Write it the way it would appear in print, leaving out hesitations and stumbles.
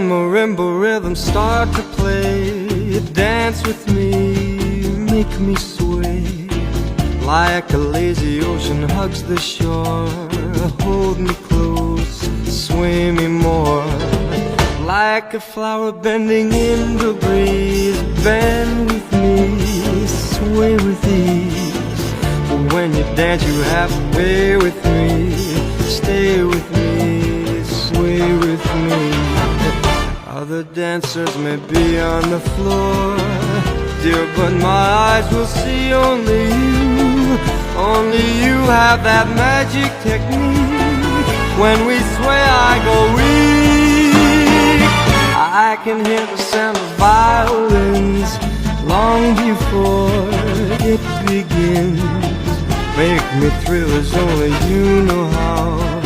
marimba rhythms start to play, dance with me, make me sway. Like a lazy ocean hugs the shore, hold me close, sway me more. Like a flower bending in the breeze, bend with me, sway with ease. When you dance you have to pay with me, stay with me, sway with me. Other dancers may be on the floor, dear, but my eyes will see only you. Only you have that magic technique. When we sway I go weak. I can hear the sound of violins long before it begins. Make me thrill as only you know how.